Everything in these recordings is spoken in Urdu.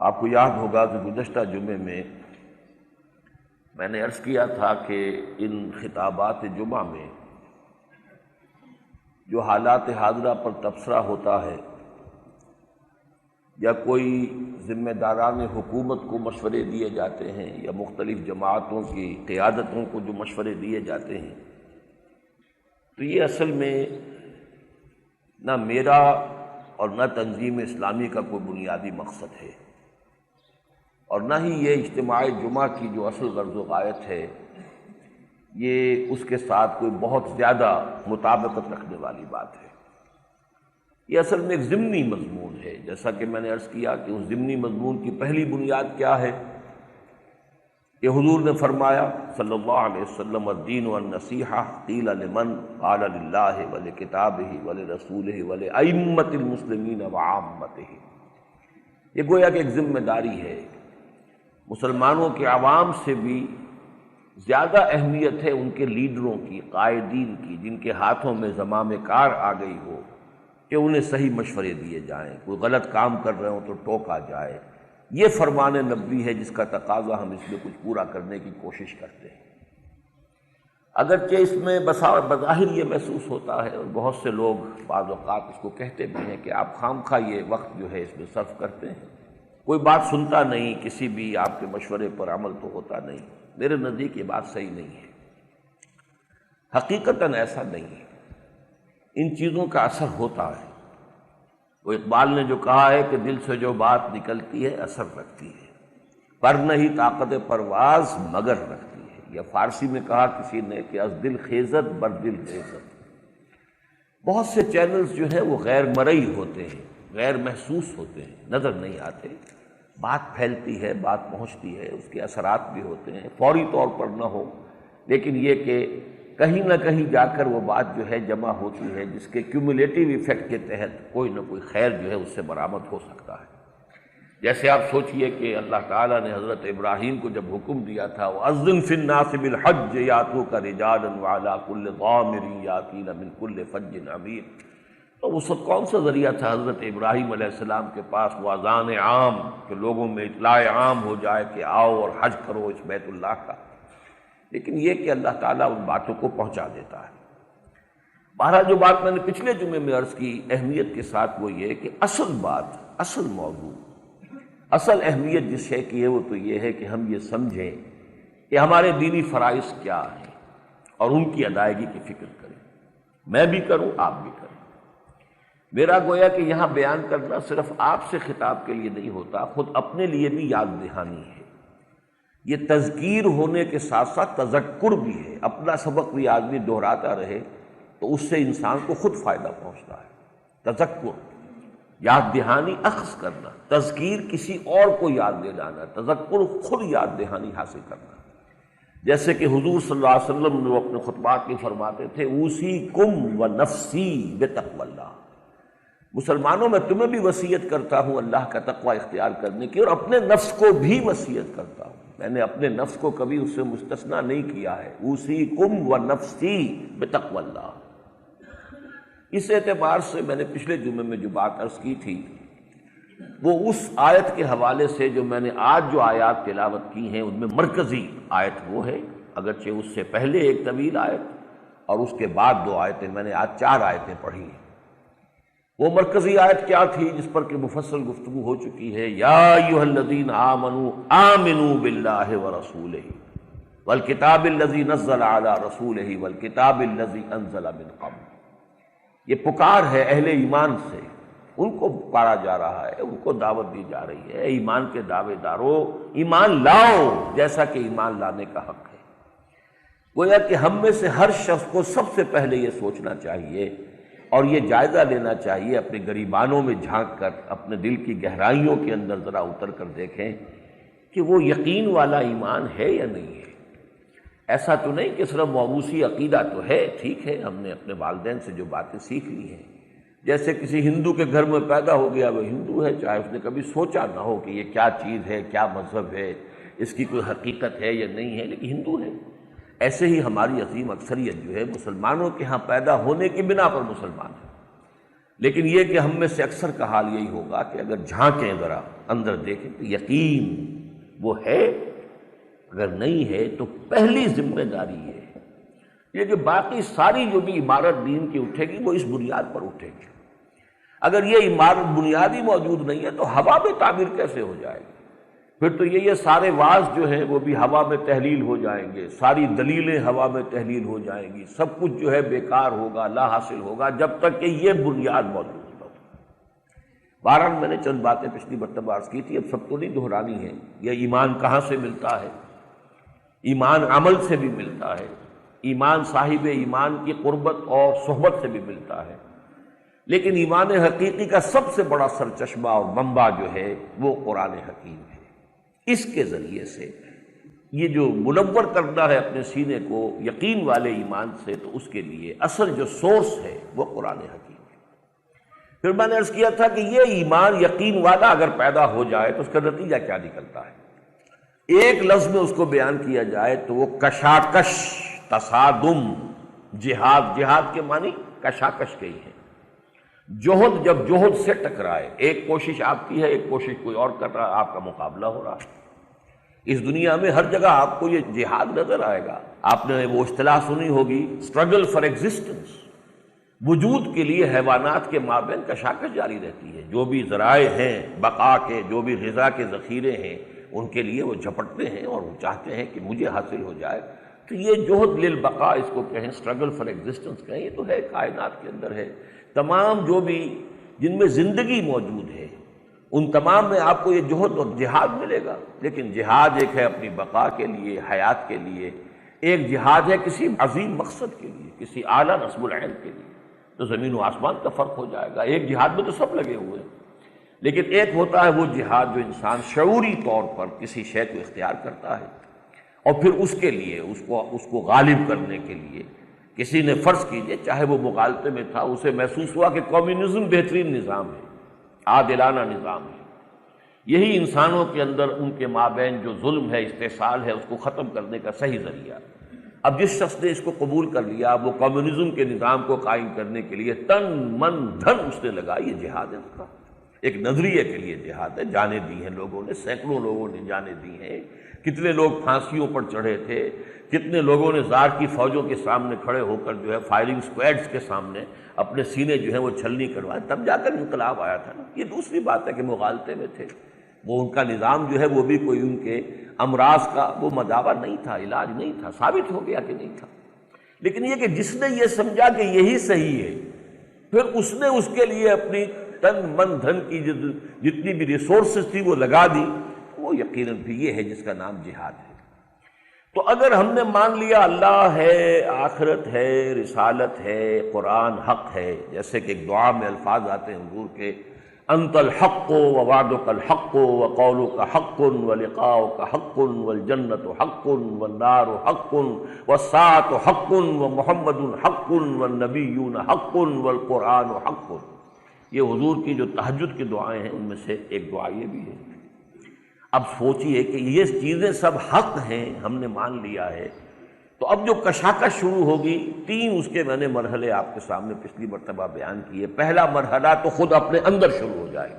آپ کو یاد ہوگا کہ گزشتہ جمعے میں نے عرض کیا تھا کہ ان خطابات جمعہ میں جو حالات حاضرہ پر تبصرہ ہوتا ہے یا کوئی ذمہ داران حکومت کو مشورے دیے جاتے ہیں یا مختلف جماعتوں کی قیادتوں کو جو مشورے دیے جاتے ہیں، تو یہ اصل میں نہ میرا اور نہ تنظیم اسلامی کا کوئی بنیادی مقصد ہے، اور نہ ہی یہ اجتماع جمعہ کی جو اصل غرض و غایت ہے یہ اس کے ساتھ کوئی بہت زیادہ مطابقت رکھنے والی بات ہے۔ یہ اصل میں ایک ضمنی مضمون ہے، جیسا کہ میں نے عرض کیا کہ اس ضمنی مضمون کی پہلی بنیاد کیا ہے کہ حضور نے فرمایا صلی اللہ علیہ وسلم الدین والنصیحہ قیل لمن قال للہ ولکتابہ ولرسولہ ولأئمۃ المسلمین وعامتہ۔ یہ گویا کہ ایک ذمہ داری ہے، مسلمانوں کے عوام سے بھی زیادہ اہمیت ہے ان کے لیڈروں کی، قائدین کی، جن کے ہاتھوں میں زمام کار آ گئی ہو کہ انہیں صحیح مشورے دیے جائیں، کوئی غلط کام کر رہے ہوں تو ٹوکا جائے۔ یہ فرمان نبوی ہے جس کا تقاضا ہم اس میں کچھ پورا کرنے کی کوشش کرتے ہیں، اگرچہ اس میں بظاہر یہ محسوس ہوتا ہے اور بہت سے لوگ بعض اوقات اس کو کہتے بھی ہیں کہ آپ خام خواہ یہ وقت جو ہے اس میں صرف کرتے ہیں، کوئی بات سنتا نہیں، کسی بھی آپ کے مشورے پر عمل تو ہوتا نہیں۔ میرے نزدیک یہ بات صحیح نہیں ہے، حقیقتاً ایسا نہیں ہے، ان چیزوں کا اثر ہوتا ہے۔ وہ اقبال نے جو کہا ہے کہ دل سے جو بات نکلتی ہے اثر رکھتی ہے، پر نہیں طاقت پرواز مگر رکھتی ہے، یا فارسی میں کہا کسی نے کہ از دل خیزت بر دل خیزت۔ بہت سے چینلز جو ہیں وہ غیر مرئی ہوتے ہیں، غیر محسوس ہوتے ہیں، نظر نہیں آتے، بات پھیلتی ہے، بات پہنچتی ہے، اس کے اثرات بھی ہوتے ہیں، فوری طور پر نہ ہو لیکن یہ کہ کہیں نہ کہیں جا کر وہ بات جو ہے جمع ہوتی ہے، جس کے کیومولیٹیو ایفیکٹ کے تحت کوئی نہ کوئی خیر جو ہے اس سے برآمد ہو سکتا ہے۔ جیسے آپ سوچئے کہ اللہ تعالیٰ نے حضرت ابراہیم کو جب حکم دیا تھا وَأَذِّن فِي النَّاسِ بِالْحَجِّ يَأْتُوكَ رِجَالًا وَعَلَىٰ كُلِّ ضَامِرٍ يَأْتِينَ مِنْ كُلِّ فَجٍّ عَمِيقٍ، تو اس وقت کون سا ذریعہ تھا حضرت ابراہیم علیہ السلام کے پاس؟ وہ اذان عام، کہ لوگوں میں اطلاع عام ہو جائے کہ آؤ اور حج کرو اس بیت اللہ کا، لیکن یہ کہ اللہ تعالیٰ ان باتوں کو پہنچا دیتا ہے۔ بہرحال جو بات میں نے پچھلے جمعے میں عرض کی اہمیت کے ساتھ وہ یہ کہ اصل بات، اصل موضوع، اصل اہمیت جس شے کی ہے وہ تو یہ ہے کہ ہم یہ سمجھیں کہ ہمارے دینی فرائض کیا ہیں اور ان کی ادائیگی کی فکر کریں، میں بھی کروں، آپ بھی کریں۔ میرا گویا کہ یہاں بیان کرنا صرف آپ سے خطاب کے لیے نہیں ہوتا، خود اپنے لیے بھی یاد دہانی ہے۔ یہ تذکیر ہونے کے ساتھ ساتھ تذکر بھی ہے، اپنا سبق بھی آدمی دہراتا رہے تو اس سے انسان کو خود فائدہ پہنچتا ہے۔ تذکر، یاد دہانی اخذ کرنا، تذکیر کسی اور کو یاد دلانا، تذکر خود یاد دہانی حاصل کرنا۔ جیسے کہ حضور صلی اللہ علیہ وسلم نے اپنے خطبات میں فرماتے تھے اوصیکم و نفسی بتقوی اللہ، مسلمانوں میں تمہیں بھی وصیت کرتا ہوں اللہ کا تقوی اختیار کرنے کی، اور اپنے نفس کو بھی وصیت کرتا ہوں، میں نے اپنے نفس کو کبھی اس سے مستثنیٰ نہیں کیا ہے۔ اوصیکم و نفسی بتقوی اللہ۔ اس اعتبار سے میں نے پچھلے جمعے میں جو بات عرض کی تھی وہ اس آیت کے حوالے سے جو میں نے آج جو آیات تلاوت کی ہیں ان میں مرکزی آیت وہ ہے، اگرچہ اس سے پہلے ایک طویل آیت اور اس کے بعد دو آیتیں، میں نے آج 4 آیتیں پڑھی ہیں۔ وہ مرکزی آیت کیا تھی جس پر کہ مفصل گفتگو ہو چکی ہے؟ یا ایھا الذین آمنوا آمنوا باللہ ورسولہ والکتاب الذی نزل علی رسولہ والکتاب الذی انزل من قبل۔ یہ پکار ہے اہل ایمان سے، ان کو پکارا جا رہا ہے، ان کو دعوت دی جا رہی ہے، ایمان کے دعوے دارو ایمان لاؤ جیسا کہ ایمان لانے کا حق ہے۔ گویا کہ ہم میں سے ہر شخص کو سب سے پہلے یہ سوچنا چاہیے اور یہ جائزہ لینا چاہیے، اپنے گریبانوں میں جھانک کر اپنے دل کی گہرائیوں کے اندر ذرا اتر کر دیکھیں کہ وہ یقین والا ایمان ہے یا نہیں ہے۔ ایسا تو نہیں کہ صرف موروثی عقیدہ تو ہے، ٹھیک ہے، ہم نے اپنے والدین سے جو باتیں سیکھ لی ہیں، جیسے کسی ہندو کے گھر میں پیدا ہو گیا وہ ہندو ہے، چاہے اس نے کبھی سوچا نہ ہو کہ یہ کیا چیز ہے، کیا مذہب ہے، اس کی کوئی حقیقت ہے یا نہیں ہے، لیکن ہندو ہے۔ ایسے ہی ہماری عظیم اکثریت جو ہے مسلمانوں کے ہاں پیدا ہونے کی بنا پر مسلمان ہے، لیکن یہ کہ ہم میں سے اکثر کا حال یہی ہوگا کہ اگر جھانکیں ذرا اندر دیکھیں تو یقین وہ ہے، اگر نہیں ہے تو پہلی ذمہ داری ہے یہ کہ باقی ساری جو بھی عمارت دین کی اٹھے گی وہ اس بنیاد پر اٹھے گی۔ اگر یہ عمارت بنیادی موجود نہیں ہے تو ہوا میں تعمیر کیسے ہو جائے گی؟ پھر تو یہ سارے واعظ جو ہیں وہ بھی ہوا میں تحلیل ہو جائیں گے، ساری دلیلیں ہوا میں تحلیل ہو جائیں گی، سب کچھ جو ہے بیکار ہوگا، لا حاصل ہوگا، جب تک کہ یہ بنیاد موجود نہ ہو۔ بہرحال میں نے چند باتیں پچھلی مرتبہ عرض کی تھی، اب سب کو نہیں دہرانی ہے۔ یہ ایمان کہاں سے ملتا ہے؟ ایمان عمل سے بھی ملتا ہے، ایمان صاحب ایمان کی قربت اور صحبت سے بھی ملتا ہے، لیکن ایمان حقیقی کا سب سے بڑا سرچشمہ اور منبع جو ہے وہ قرآن حکیم ہے۔ اس کے ذریعے سے یہ جو منور کرنا ہے اپنے سینے کو یقین والے ایمان سے، تو اس کے لیے اصل جو سورس ہے وہ قرآن حکیم ہے۔ پھر میں نے عرض کیا تھا کہ یہ ایمان یقین والا اگر پیدا ہو جائے تو اس کا نتیجہ کیا نکلتا ہے؟ ایک لفظ میں اس کو بیان کیا جائے تو وہ کشاکش، تصادم، جہاد۔ جہاد کے معنی کشاکش کے ہی ہے۔ جوہد، جب جوہد سے ٹکرائے، ایک کوشش آپ کی ہے، ایک کوشش کوئی اور کر رہا ہے، آپ کا مقابلہ ہو رہا ہے۔ اس دنیا میں ہر جگہ آپ کو یہ جہاد نظر آئے گا۔ آپ نے وہ اصطلاح سنی ہوگی، اسٹرگل فار ایگزسٹنس۔ وجود کے لیے حیوانات کے مابین کشاکش جاری رہتی ہے۔ جو بھی ذرائع ہیں بقا کے، جو بھی غذا کے ذخیرے ہیں، ان کے لیے وہ جھپٹتے ہیں اور وہ چاہتے ہیں کہ مجھے حاصل ہو جائے۔ تو یہ جوہد للبقاء اس کو کہیں، اسٹرگل فار ایگزسٹنس کہیں، یہ تو ہے، کائنات کے اندر ہے۔ تمام جو بھی جن میں زندگی موجود ہے ان تمام میں آپ کو یہ جوہد اور جہاد ملے گا۔ لیکن جہاد ایک ہے اپنی بقا کے لیے، حیات کے لیے، ایک جہاد ہے کسی عظیم مقصد کے لیے، کسی اعلیٰ نصب العین کے لیے۔ تو زمین و آسمان کا فرق ہو جائے گا۔ ایک جہاد میں تو سب لگے ہوئے ہیں، لیکن ایک ہوتا ہے وہ جہاد جو انسان شعوری طور پر کسی شے کو اختیار کرتا ہے اور پھر اس کے لیے اس کو غالب کرنے کے لیے کسی نے، فرض کیجئے چاہے وہ مغالطے میں تھا، اسے محسوس ہوا کہ کمیونزم بہترین نظام ہے، عادلانہ نظام ہے، یہی انسانوں کے اندر ان کے مابین جو ظلم ہے، استحصال ہے، اس کو ختم کرنے کا صحیح ذریعہ۔ اب جس شخص نے اس کو قبول کر لیا، وہ کمیونزم کے نظام کو قائم کرنے کے لیے تن من دھن اس نے لگا، یہ جہاد ہے اس کا۔ ایک نظریے کے لیے جہاد ہے، جانیں دی ہیں لوگوں نے، سینکڑوں لوگوں نے جانیں دی ہیں، کتنے لوگ پھانسیوں پر چڑھے تھے، کتنے لوگوں نے زار کی فوجوں کے سامنے کھڑے ہو کر جو ہے فائرنگ سکواڈز کے سامنے اپنے سینے جو ہیں وہ چھلنی کروائے، تب جا کر انقلاب آیا تھا نا۔ یہ دوسری بات ہے کہ مغالطے میں تھے، وہ ان کا نظام جو ہے وہ بھی کوئی ان کے امراض کا وہ مداوا نہیں تھا، علاج نہیں تھا، ثابت ہو گیا کہ نہیں تھا۔ لیکن یہ کہ جس نے یہ سمجھا کہ یہی صحیح ہے، پھر اس نے اس کے لیے اپنی تن من دھن کی جتنی بھی ریسورسز تھی وہ لگا دی، وہ یقیناً بھی یہ ہے جس کا نام جہاد ہے۔ تو اگر ہم نے مان لیا اللہ ہے، آخرت ہے، رسالت ہے، قرآن حق ہے، جیسے کہ ایک دعا میں الفاظ آتے ہیں حضور کے، انت الحق ووعدک الحق وقولک حق ولقاؤک حق والجنت حق والنار حق والساعة حق ومحمد حق والنبیون حق والقرآن حق۔ یہ حضور کی جو تہجد کی دعائیں ہیں ان میں سے ایک دعا یہ بھی ہے۔ اب سوچئے کہ یہ چیزیں سب حق ہیں، ہم نے مان لیا ہے، تو اب جو کشاکش شروع ہوگی، تین اس کے میں نے مرحلے آپ کے سامنے پچھلی مرتبہ بیان کیے۔ پہلا مرحلہ تو خود اپنے اندر شروع ہو جائے،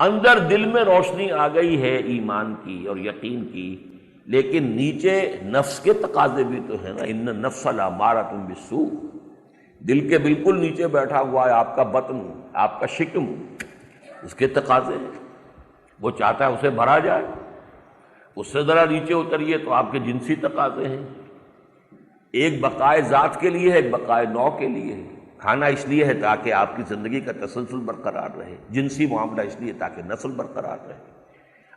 اندر دل میں روشنی آ گئی ہے ایمان کی اور یقین کی، لیکن نیچے نفس کے تقاضے بھی تو ہیں نا، ان النفس لامارۃ بالسوء، دل کے بالکل نیچے بیٹھا ہوا ہے آپ کا بطن، آپ کا شکم، اس کے تقاضے ہیں، وہ چاہتا ہے اسے بھرا جائے۔ اس سے ذرا نیچے اتریے تو آپ کے جنسی تقاضے ہیں، ایک بقائے ذات کے لیے ہے، ایک بقائے نوع کے لیے ہے۔ کھانا اس لیے ہے تاکہ آپ کی زندگی کا تسلسل برقرار رہے، جنسی معاملہ اس لیے تاکہ نسل برقرار رہے۔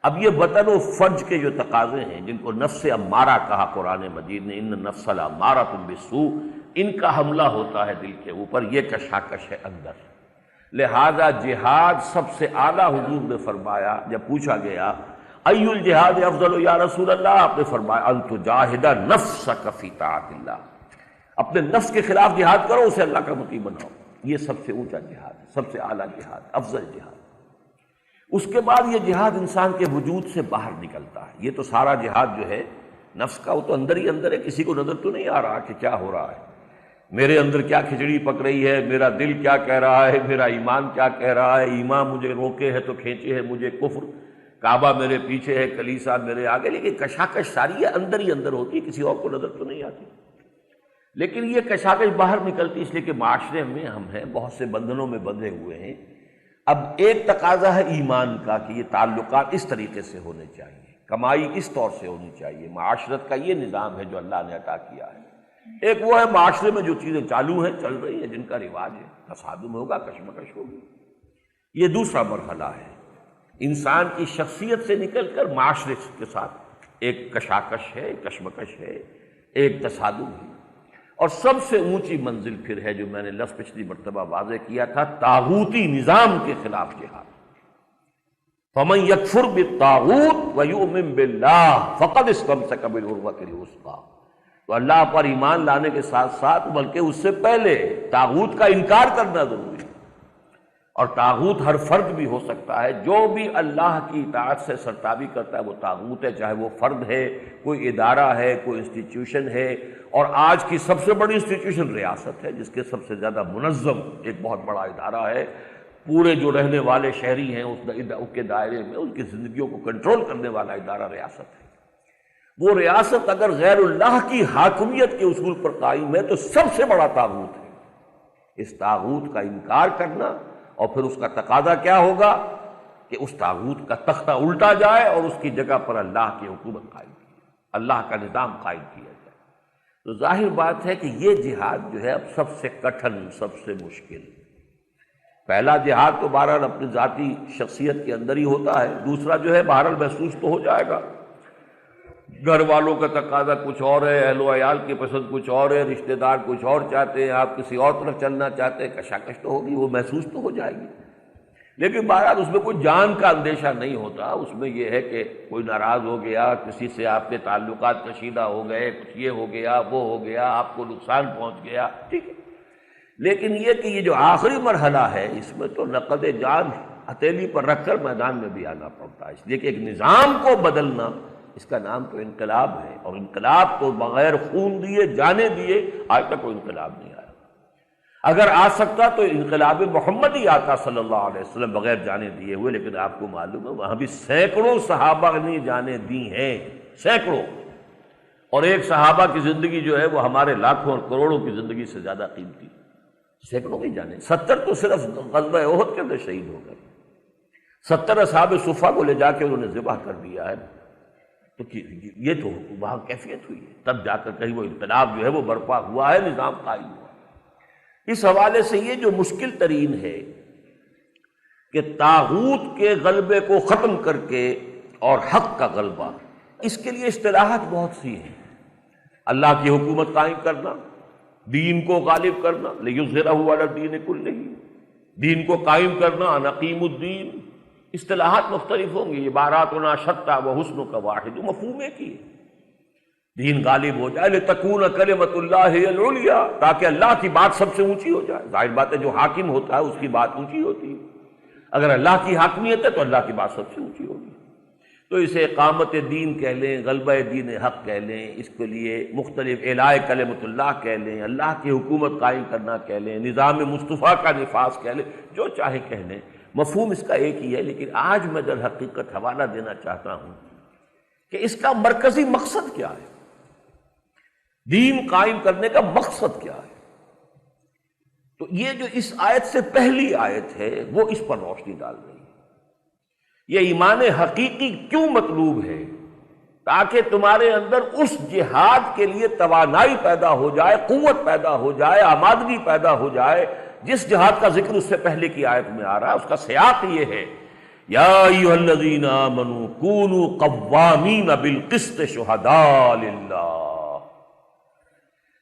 اب یہ وطن و فرج کے جو تقاضے ہیں، جن کو نفس امارہ کہا قرآن مجید نے، ان النفس لامارۃ بالسوء، ان کا حملہ ہوتا ہے دل کے اوپر، یہ کشاکش ہے اندر۔ لہذا جہاد سب سے اعلیٰ حضور نے فرمایا، جب پوچھا گیا ای الجہاد افضل یا رسول اللہ، آپ نے فرمایا ان تجاہد نفسک فی طاعت اللہ، اپنے نفس کے خلاف جہاد کرو، اسے اللہ کا مطیع بناؤ۔ یہ سب سے اونچا جہاد ہے، سب سے اعلیٰ جہاد، افضل جہاد۔ اس کے بعد یہ جہاد انسان کے وجود سے باہر نکلتا ہے۔ یہ تو سارا جہاد جو ہے نفس کا، وہ تو اندر ہی اندر ہے، کسی کو نظر تو نہیں آ رہا کہ کیا ہو رہا ہے، میرے اندر کیا کھچڑی پک رہی ہے، میرا دل کیا کہہ رہا ہے، میرا ایمان کیا کہہ رہا ہے، ایمان مجھے روکے ہے تو کھینچے ہے مجھے کفر، کعبہ میرے پیچھے ہے، کلیسا میرے آگے، لیکن کشاکش ساری ہے اندر ہی اندر ہوتی ہے، کسی اور کو نظر تو نہیں آتی۔ لیکن یہ کشاکش باہر نکلتی اس لیے کہ معاشرے میں ہم ہیں، بہت سے بندھنوں میں بندھے ہوئے ہیں۔ اب ایک تقاضا ہے ایمان کا کہ یہ تعلقات اس طریقے سے ہونے چاہیے، کمائی اس طور سے ہونی چاہیے، معاشرت کا یہ نظام ہے جو اللہ نے عطا کیا ہے۔ ایک وہ ہے معاشرے میں جو چیزیں چالو ہیں، چل رہی ہیں، جن کا رواج ہے، تصادم ہوگا، کشمکش ہوگی۔ یہ دوسرا مرحلہ ہے، انسان کی شخصیت سے نکل کر معاشرے کے ساتھ ایک کشاکش ہے، ایک کشمکش ہے، ایک تصادم ہے۔ اور سب سے اونچی منزل پھر ہے جو میں نے لفظ پچھلی مرتبہ واضح کیا تھا، طاغوتی نظام کے خلاف جہاد۔ فَمَن يَكْفُرْ بِالطَّاغُوتِ وَيُؤْمِن بِاللَّهِ فَقَدِ اسْتَمْسَكَ بِالْعُرْوَةِ الْوُثْقَىٰ۔ تو اللہ پر ایمان لانے کے ساتھ ساتھ بلکہ اس سے پہلے طاغوت کا انکار کرنا ضروری ہے۔ اور طاغوت ہر فرد بھی ہو سکتا ہے، جو بھی اللہ کی اطاعت سے سرتابی کرتا ہے وہ طاغوت ہے، چاہے وہ فرد ہے، کوئی ادارہ ہے، کوئی انسٹیٹیوشن ہے۔ اور آج کی سب سے بڑی انسٹیٹیوشن ریاست ہے، جس کے سب سے زیادہ منظم ایک بہت بڑا ادارہ ہے، پورے جو رہنے والے شہری ہیں اس کے دائرے میں ان کی زندگیوں کو کنٹرول کرنے والا ادارہ ریاست ہے۔ وہ ریاست اگر غیر اللہ کی حاکمیت کے اصول پر قائم ہے تو سب سے بڑا طاغوت ہے۔ اس طاغوت کا انکار کرنا، اور پھر اس کا تقاضا کیا ہوگا کہ اس طاغوت کا تختہ الٹا جائے اور اس کی جگہ پر اللہ کی حکومت قائم کی جائے، اللہ کا نظام قائم کیا جائے۔ تو ظاہر بات ہے کہ یہ جہاد جو ہے اب سب سے کٹھن، سب سے مشکل۔ پہلا جہاد تو بہرحال اپنی ذاتی شخصیت کے اندر ہی ہوتا ہے، دوسرا جو ہے بہرحال محسوس تو ہو جائے گا، گھر والوں کا تقاضا کچھ اور ہے، اہل و عیال کی پسند کچھ اور ہے، رشتہ دار کچھ اور چاہتے ہیں، آپ کسی اور طرف چلنا چاہتے ہیں، کشاکش تو ہوگی، وہ محسوس تو ہو جائے گی۔ لیکن بہرحال اس میں کوئی جان کا اندیشہ نہیں ہوتا، اس میں یہ ہے کہ کوئی ناراض ہو گیا، کسی سے آپ کے تعلقات کشیدہ ہو گئے، کچھ یہ ہو گیا، وہ ہو گیا، آپ کو نقصان پہنچ گیا، ٹھیک ہے۔ لیکن یہ کہ یہ جو آخری مرحلہ ہے اس میں تو نقد جان ہتھیلی پر رکھ کر میدان میں بھی آنا پڑتا ہے، اس لیے کہ ایک نظام کو بدلنا اس کا نام تو انقلاب ہے، اور انقلاب تو بغیر خون دیے، جانے دیے آج تک کوئی انقلاب نہیں آیا۔ اگر آ سکتا تو انقلاب محمد ہی آتا صلی اللہ علیہ وسلم بغیر جانے دیے ہوئے، لیکن آپ کو معلوم ہے وہاں بھی سینکڑوں صحابہ نے جانے دی ہیں، سینکڑوں، اور ایک صحابہ کی زندگی جو ہے وہ ہمارے لاکھوں اور کروڑوں کی زندگی سے زیادہ قیمتی، سینکڑوں کی جانے، 70 تو صرف غزوہ احد کے اندر شہید ہو گئے، 70 اصحاب صفہ کو لے جا کے انہوں نے ذبح کر دیا ہے۔ تو یہ تو وہاں کیفیت ہوئی ہے، تب جا کر کہیں وہ انقلاب جو ہے وہ برپا ہوا ہے، نظام قائم ہوا۔ اس حوالے سے یہ جو مشکل ترین ہے کہ طاغوت کے غلبے کو ختم کر کے اور حق کا غلبہ، اس کے لیے اصطلاحات بہت سی ہیں۔ اللہ کی حکومت قائم کرنا، دین کو غالب کرنا، لِیُظْہِرَهُ عَلَى الدِّینِ کُلِّهِ، دین کو قائم کرنا، أَنْ أَقِیمُوا الدِّینَ، اصطلاحات مختلف ہوں گی، عباراتنا شتیٰ وحسنک واحد، مفہوم ایک ہی ہے، دین غالب ہو جائے، لتکون کلمۃ اللہ ہی العلیٰ، تاکہ اللہ کی بات سب سے اونچی ہو جائے۔ ظاہر بات ہے جو حاکم ہوتا ہے اس کی بات اونچی ہوتی ہے، اگر اللہ کی حاکمیت ہے تو اللہ کی بات سب سے اونچی ہوگی۔ تو اسے اقامت دین کہہ لیں، غلبہ دین حق کہہ لیں، اس کے لیے مختلف اعلاء کلمۃ اللہ کہہ لیں، اللہ کی حکومت قائم کرنا کہہ لیں، نظام مصطفیٰ کا نفاذ کہہ لیں، جو چاہے کہہ لیں، مفہوم اس کا ایک ہی ہے۔ لیکن آج میں در حقیقت حوالہ دینا چاہتا ہوں کہ اس کا مرکزی مقصد کیا ہے، دین قائم کرنے کا مقصد کیا ہے۔ تو یہ جو اس آیت سے پہلی آیت ہے وہ اس پر روشنی ڈال رہی ہے۔ یہ ایمان حقیقی کیوں مطلوب ہے؟ تاکہ تمہارے اندر اس جہاد کے لیے توانائی پیدا ہو جائے، قوت پیدا ہو جائے، آمادگی پیدا ہو جائے، جس جہاد کا ذکر اس سے پہلے کی آیت میں آ رہا ہے۔ اس کا سیاق یہ ہے، یا ایھا الذین آمنوا کونوا قوامین بالقسط شہداء للہ،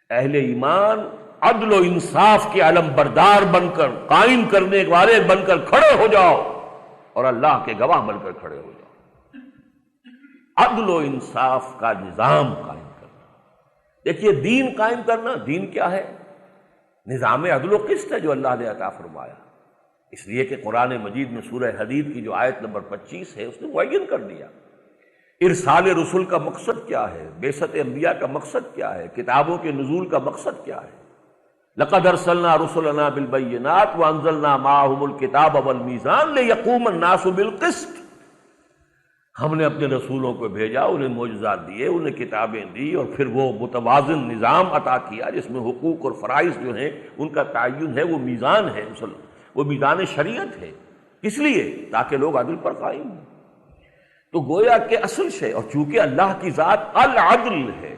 اہل ایمان عدل و انصاف کے علم بردار بن کر، قائم کرنے والے بن کر کھڑے ہو جاؤ، اور اللہ کے گواہ بن کر کھڑے ہو جاؤ۔ عدل و انصاف کا نظام قائم کرنا، دیکھیے دین قائم کرنا، دین کیا ہے؟ نظام عدل و قسط ہے جو اللہ نے عطا فرمایا، اس لیے کہ قرآن مجید میں سورہ حدید کی جو آیت نمبر 25 ہے اس نے معین کر دیا ارسال رسول کا مقصد کیا ہے، بعثت انبیاء کا مقصد کیا ہے، کتابوں کے نزول کا مقصد کیا ہے۔ لقد ارسلنا رسلنا بالبینات وانزلنا معهم الکتاب والمیزان لیقوم الناس بالقسط، ہم نے اپنے رسولوں کو بھیجا، انہیں معجزات دیے، انہیں کتابیں دی، اور پھر وہ متوازن نظام عطا کیا جس میں حقوق اور فرائض جو ہیں ان کا تعین ہے، وہ میزان ہے، وہ میزان شریعت ہے۔ کس لیے؟ تاکہ لوگ عدل پر قائم ہوں۔ تو گویا کہ اصل شے، اور چونکہ اللہ کی ذات العدل ہے،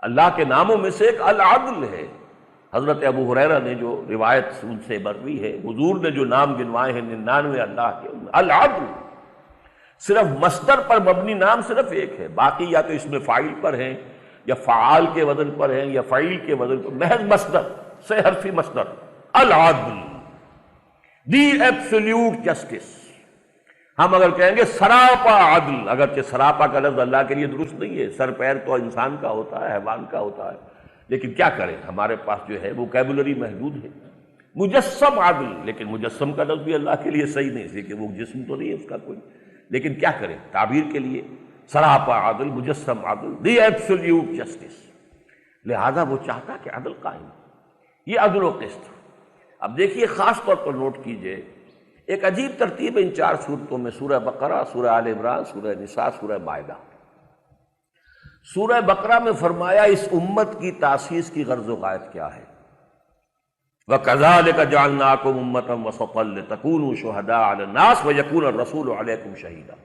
اللہ کے ناموں میں سے ایک العدل ہے۔ حضرت ابو ہریرہ نے جو روایت ان سے مروی ہے، حضور نے جو نام گنوائے ہیں 99 اللہ کے، العدل، صرف مصدر پر مبنی نام صرف ایک ہے، باقی یا تو اس میں فاعل پر ہیں، یا فعال کے وزن پر ہیں، یا فعیل کے وزن پر، محض مصدر، سے حرفی مصدر، العدل، دی ایبسلیوٹ جسٹس۔ ہم اگر کہیں گے سراپا عدل، اگرچہ سراپا کا لفظ اللہ کے لیے درست نہیں ہے، سر پیر تو انسان کا ہوتا ہے، حیوان کا ہوتا ہے، لیکن کیا کریں، ہمارے پاس جو ہے ووکیبولری محدود ہے۔ مجسم عدل، لیکن مجسم کا لفظ بھی اللہ کے لیے صحیح نہیں، اس لیے کہ وہ جسم تو نہیں ہے اس کا کوئی، لیکن کیا کریں تعبیر کے لیے سراپا عدل، مجسم عدل، دی ایبسلیوٹ جسٹس۔ لہذا وہ چاہتا کہ عدل قائم، یہ عدل و قسط۔ اب دیکھیے خاص طور پر نوٹ کیجئے، ایک عجیب ترتیب ہے ان 4 صورتوں میں، سورہ بقرہ، سورہ آل عمران، سورہ نساء، سورہ مائدہ۔ سورہ بقرہ میں فرمایا اس امت کی تاسیس کی غرض و غایت کیا ہے، وَكَذَلِكَ جَعَلْنَاكُمْ أُمَّةً وَسَطًا لِتَكُونُوا شُهَدَاءَ عَلَى النَّاسِ وَيَكُونَ الرَّسُولُ عَلَيْكُمْ شَهِيدًا،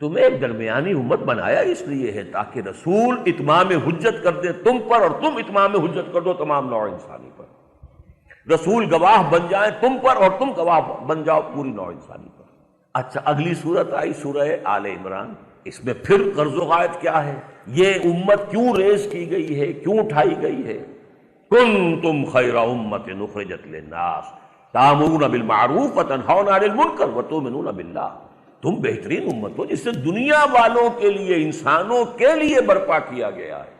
تمہیں ایک درمیانی امت بنایا اس لیے ہے تاکہ رسول اتمام حجت کر دے تم پر، اور تم اتمام حجت کر دو تمام نوع انسانی پر۔ رسول گواہ بن جائیں تم پر، اور تم گواہ بن جاؤ پوری نوع انسانی پر۔ اچھا، اگلی صورت آئی سورہ آل عمران، اس میں پھر غرض و غایت کیا ہے، یہ امت کیوں ریز کی گئی ہے، کیوں اٹھائی گئی ہے؟ کنتم خیر امۃ اخرجت للناس تأمرون بالمعروف وتنہون عن المنکر وتؤمنون باللہ، تم بہترین امت ہو جسے دنیا والوں کے لیے، انسانوں کے لیے برپا کیا گیا ہے۔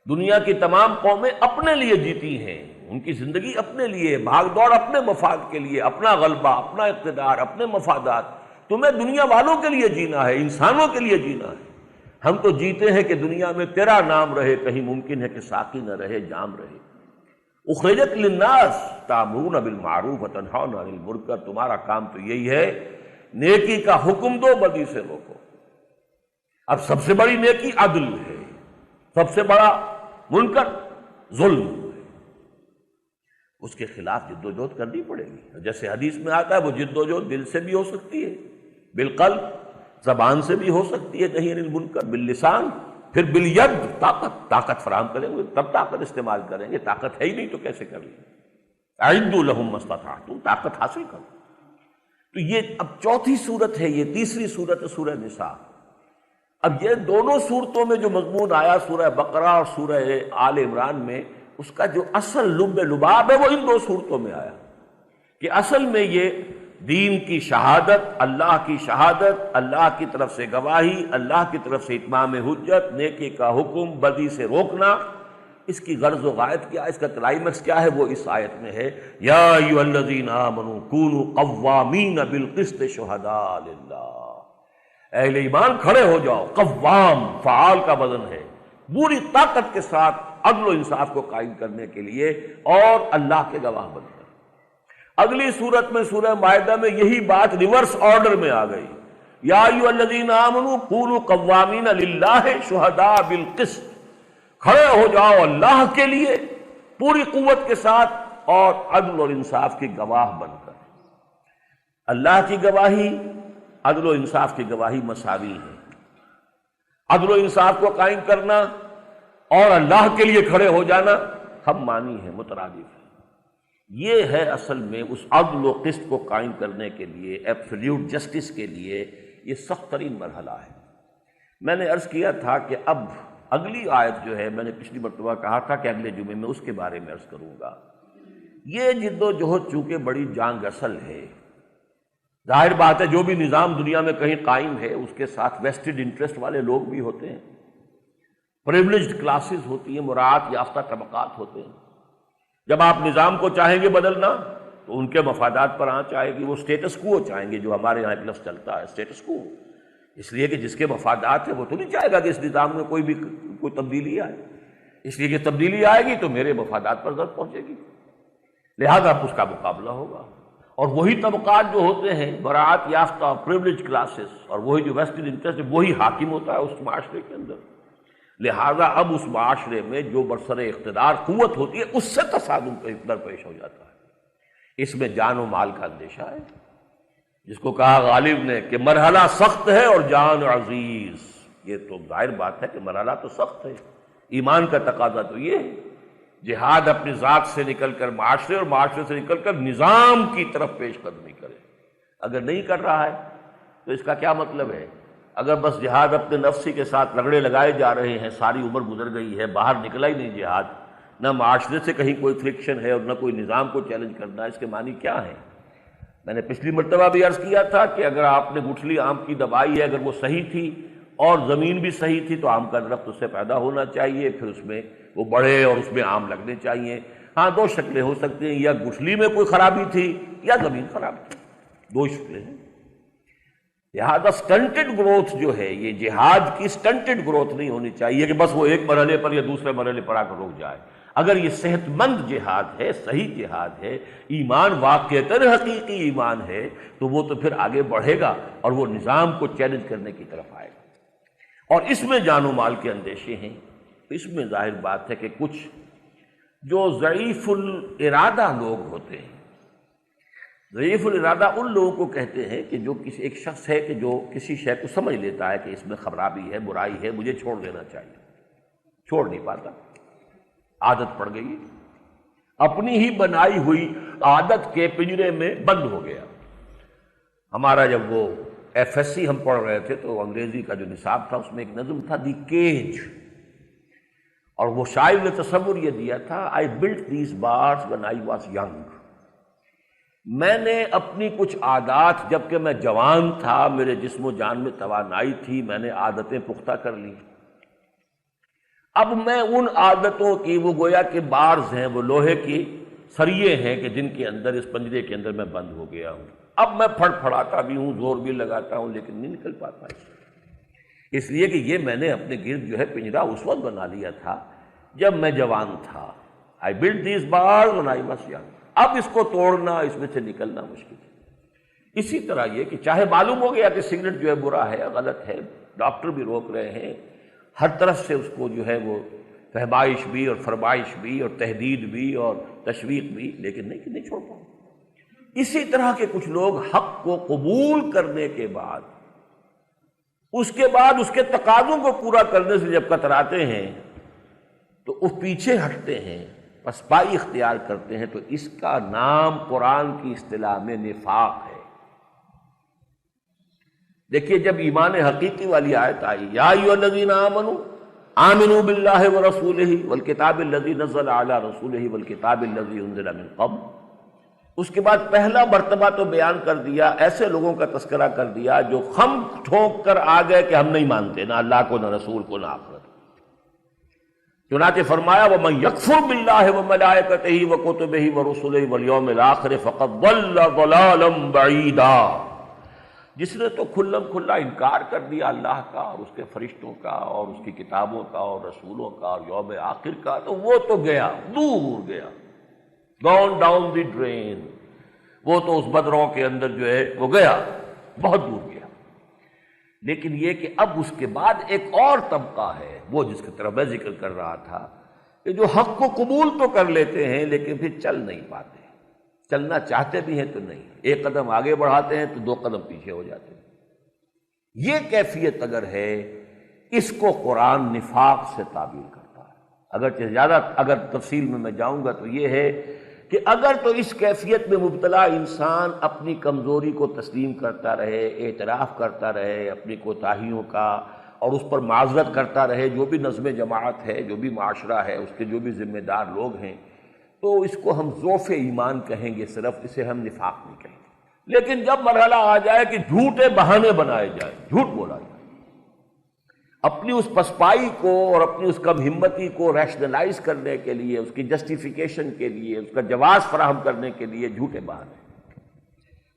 دنیا کی تمام قومیں اپنے لیے جیتی ہیں، ان کی زندگی اپنے لیے، بھاگ دوڑ اپنے مفاد کے لیے، اپنا غلبہ، اپنا اقتدار، اپنے مفادات۔ تمہیں دنیا والوں کے لیے جینا ہے، انسانوں کے لیے جینا ہے۔ ہم تو جیتے ہیں کہ دنیا میں تیرا نام رہے، کہیں ممکن ہے کہ ساقی نہ رہے، جام رہے۔ اخرجت للناس تأمرون بالمعروف وتنہون عن المنکر، تمہارا کام تو یہی ہے نیکی کا حکم دو، بدی سے روکو۔ اب سب سے بڑی نیکی عدل ہے، سب سے بڑا منکر ظلم ہے، اس کے خلاف جد و جہد کرنی پڑے گی۔ جیسے حدیث میں آتا ہے وہ جد و جہد دل سے بھی ہو سکتی ہے، بالقلب، زبان سے بھی ہو سکتی ہے، نہی عن المنکر، باللسان، پھر بالید، طاقت فراہم کریں گے تب طاقت استعمال کریں گے، طاقت ہے ہی نہیں تو کیسے کر لیں گے؟ اعدوا لهم ما استطعتم، طاقت حاصل کرو۔ تو یہ اب چوتھی صورت ہے، یہ تیسری صورت ہے سورہ نساء۔ اب یہ دونوں صورتوں میں جو مضمون آیا سورہ بقرہ اور سورہ آل عمران میں، اس کا جو اصل لب لباب ہے وہ ان 2 صورتوں میں آیا، کہ اصل میں یہ دین کی شہادت، اللہ کی شہادت، اللہ کی طرف سے گواہی، اللہ کی طرف سے اتمام حجت، نیکی کا حکم، بدی سے روکنا، اس کی غرض و غایت کیا، اس کا کلائمیکس کیا ہے، وہ اس آیت میں ہے، یا ایھا الذین آمنوا کونوا قوامین بالقسط شہداء للہ، اہل ایمان کھڑے ہو جاؤ، قوام فعال کا وزن ہے، پوری طاقت کے ساتھ عدل و انصاف کو قائم کرنے کے لیے، اور اللہ کے گواہ بن کر۔ اگلی صورت میں سورہ مائدہ میں یہی بات ریورس آرڈر میں آ گئی، یا ایھا الذین آمنوا کونوا قوامین للہ شہداء بالقسط، کھڑے ہو جاؤ اللہ کے لیے پوری قوت کے ساتھ، اور عدل اور انصاف کی گواہ بن کر۔ اللہ کی گواہی، عدل و انصاف کی گواہی مساوی ہے۔ عدل و انصاف کو قائم کرنا اور اللہ کے لیے کھڑے ہو جانا ہم مانی ہیں، مترادف ہیں۔ یہ ہے اصل میں اس عدل و قسط کو قائم کرنے کے لیے، ایبسلیوٹ جسٹس کے لیے یہ سخت ترین مرحلہ ہے۔ میں نے عرض کیا تھا کہ اب اگلی آیت جو ہے، میں نے پچھلی مرتبہ کہا تھا کہ اگلے جمعے میں اس کے بارے میں عرض کروں گا۔ یہ جد و جہد چونکہ بڑی جانگ اصل ہے، ظاہر بات ہے جو بھی نظام دنیا میں کہیں قائم ہے اس کے ساتھ ویسٹڈ انٹرسٹ والے لوگ بھی ہوتے ہیں، پریولیجڈ کلاسز ہوتی ہیں، مراعات یافتہ طبقات ہوتے ہیں۔ جب آپ نظام کو چاہیں گے بدلنا تو ان کے مفادات پر آنچ آئے گی، وہ سٹیٹس کو چاہیں گے، جو ہمارے یہاں ایک لفظ چلتا ہے سٹیٹس کو، اس لیے کہ جس کے مفادات ہیں وہ تو نہیں چاہے گا کہ اس نظام میں کوئی تبدیلی آئے، اس لیے کہ تبدیلی آئے گی تو میرے مفادات پر ضرر پہنچے گی، لہذا اس کا مقابلہ ہوگا۔ اور وہی طبقات جو ہوتے ہیں براعت یافتہ پریولیج کلاسز، اور وہی جو ویسٹڈ انٹرسٹ ہے وہی حاکم ہوتا ہے اس معاشرے کے اندر، لہذا اب اس معاشرے میں جو برسر اقتدار قوت ہوتی ہے اس سے تصادم درپیش ہو جاتا ہے۔ اس میں جان و مال کا اندیشہ ہے، جس کو کہا غالب نے کہ مرحلہ سخت ہے اور جان عزیز۔ یہ تو ظاہر بات ہے کہ مرحلہ تو سخت ہے، ایمان کا تقاضا تو یہ ہے جہاد اپنی ذات سے نکل کر معاشرے اور معاشرے سے نکل کر نظام کی طرف پیش قدمی کرے۔ اگر نہیں کر رہا ہے تو اس کا کیا مطلب ہے؟ اگر بس جہاد اپنے نفسی کے ساتھ رگڑے لگائے جا رہے ہیں، ساری عمر گزر گئی ہے، باہر نکلا ہی نہیں جہاد، نہ معاشرے سے کہیں کوئی فرکشن ہے اور نہ کوئی نظام کو چیلنج کرنا، اس کے معنی کیا ہے؟ میں نے پچھلی مرتبہ بھی عرض کیا تھا کہ اگر آپ نے گٹھلی آم کی دبائی ہے، اگر وہ صحیح تھی اور زمین بھی صحیح تھی تو آم کا درخت اس سے پیدا ہونا چاہیے، پھر اس میں وہ بڑھے اور اس میں آم لگنے چاہیے۔ ہاں دو شکلیں ہو سکتی ہیں، یا گٹھلی میں کوئی خرابی تھی یا زمین خراب تھی، دو شکلیں ہیں۔ لہٰذا سٹنٹڈ گروتھ جو ہے، یہ جہاد کی سٹنٹڈ گروتھ نہیں ہونی چاہیے کہ بس وہ ایک مرحلے پر یا دوسرے مرحلے پر آ کر رک جائے۔ اگر یہ صحت مند جہاد ہے، صحیح جہاد ہے، ایمان واقعتاً حقیقی ایمان ہے، تو وہ تو پھر آگے بڑھے گا اور وہ نظام کو چیلنج کرنے کی طرف آئے گا۔ اور اس میں جان و مال کے اندیشے ہیں، اس میں ظاہر بات ہے کہ کچھ جو ضعیف الارادہ لوگ ہوتے ہیں، ضعیف الارادہ ان لوگوں کو کہتے ہیں کہ جو کسی ایک شخص ہے کہ جو کسی شے کو سمجھ لیتا ہے کہ اس میں خرابی ہے، برائی ہے، مجھے چھوڑ دینا چاہیے، چھوڑ نہیں پاتا، عادت پڑ گئی، اپنی ہی بنائی ہوئی عادت کے پنجرے میں بند ہو گیا۔ ہمارا جب وہ ایف ایس سی ہم پڑھ رہے تھے تو انگریزی کا جو نصاب تھا اس میں ایک نظم تھا دی کیج، اور وہ شاعر نے تصور یہ دیا تھا I built these bars when I was young، میں نے اپنی کچھ عادات جبکہ میں جوان تھا، میرے جسم و جان میں توانائی تھی، میں نے عادتیں پختہ کر لی، اب میں ان عادتوں کی وہ گویا کہ بارز ہیں، وہ لوہے کی سریے ہیں کہ جن کے اندر اس پنجرے کے اندر میں بند ہو گیا ہوں، اب میں پھڑ پھڑاتا بھی ہوں، زور بھی لگاتا ہوں، لیکن نہیں نکل پاتا اس لیے کہ یہ میں نے اپنے گرد جو ہے پنجرا اس وقت بنا لیا تھا جب میں جوان تھا۔ I built these bars when I was young، اب اس کو توڑنا، اس میں سے نکلنا مشکل ہے۔ اسی طرح یہ کہ چاہے معلوم ہو گیا کہ سگریٹ جو ہے برا ہے، غلط ہے، ڈاکٹر بھی روک رہے ہیں، ہر طرف سے اس کو جو ہے وہ فہمائش بھی اور فرمائش بھی اور تہدید بھی اور تشویق بھی، لیکن نہیں چھوڑ پاؤں۔ اسی طرح کے کچھ لوگ حق کو قبول کرنے کے بعد، اس کے بعد اس کے تقاضوں کو پورا کرنے سے جب کتراتے ہیں تو وہ پیچھے ہٹتے ہیں، پسپائی اختیار کرتے ہیں، تو اس کا نام قرآن کی اصطلاح میں نفاق ہے۔ دیکھیے جب ایمان حقیقی والی آیت آئی یا ایھا الذین آمنوا آمنوا باللہ ورسولہ والکتاب الذی نزل علی رسولہ والکتاب الذی انزل من قبل، اس کے بعد پہلا مرتبہ تو بیان کر دیا، ایسے لوگوں کا تذکرہ کر دیا جو خم ٹھونک کر آ گئے کہ ہم نہیں مانتے نہ اللہ کو، نہ رسول کو، نہ آخرت۔ چنانچہ فرمایا وَمَن يَكْفُرْ بِاللَّهِ وَمَلَائِكَتِهِ وَكُتُبِهِ وَرُسُلِهِ وَالْيَوْمِ الْآخِرِ فَقَدْ ضَلَّ ضَلَالًا بَعِيدًا، جس نے تو کھلم کھلا انکار کر دیا اللہ کا اور اس کے فرشتوں کا اور اس کی کتابوں کا اور رسولوں کا اور یوم آخر کا، تو وہ تو گیا، دور گیا، gone down the drain، وہ تو اس بدروں کے اندر جو ہے وہ گیا، بہت دور گیا۔ لیکن یہ کہ اب اس کے بعد ایک اور طبقہ ہے، وہ جس کی طرف میں ذکر کر رہا تھا، کہ جو حق کو قبول تو کر لیتے ہیں لیکن پھر چل نہیں پاتے، چلنا چاہتے بھی ہیں تو نہیں، ایک قدم آگے بڑھاتے ہیں تو دو قدم پیچھے ہو جاتے ہیں۔ یہ کیفیت اگر ہے، اس کو قرآن نفاق سے تعبیر کرتا ہے۔ اگر تفصیل میں جاؤں گا تو یہ ہے کہ اگر تو اس کیفیت میں مبتلا انسان اپنی کمزوری کو تسلیم کرتا رہے، اعتراف کرتا رہے اپنی کوتاہیوں کا، اور اس پر معذرت کرتا رہے، جو بھی نظم جماعت ہے، جو بھی معاشرہ ہے، اس کے جو بھی ذمہ دار لوگ ہیں، تو اس کو ہم ضعف ایمان کہیں گے، صرف اسے ہم نفاق نہیں کہیں گے۔ لیکن جب مرحلہ آ جائے کہ جھوٹے بہانے بنائے جائیں، جھوٹ بولا جائے، اپنی اس پسپائی کو اور اپنی اس کم ہمتی کو ریشنلائز کرنے کے لیے، اس کی جسٹیفیکیشن کے لیے، اس کا جواز فراہم کرنے کے لیے جھوٹے بہانے،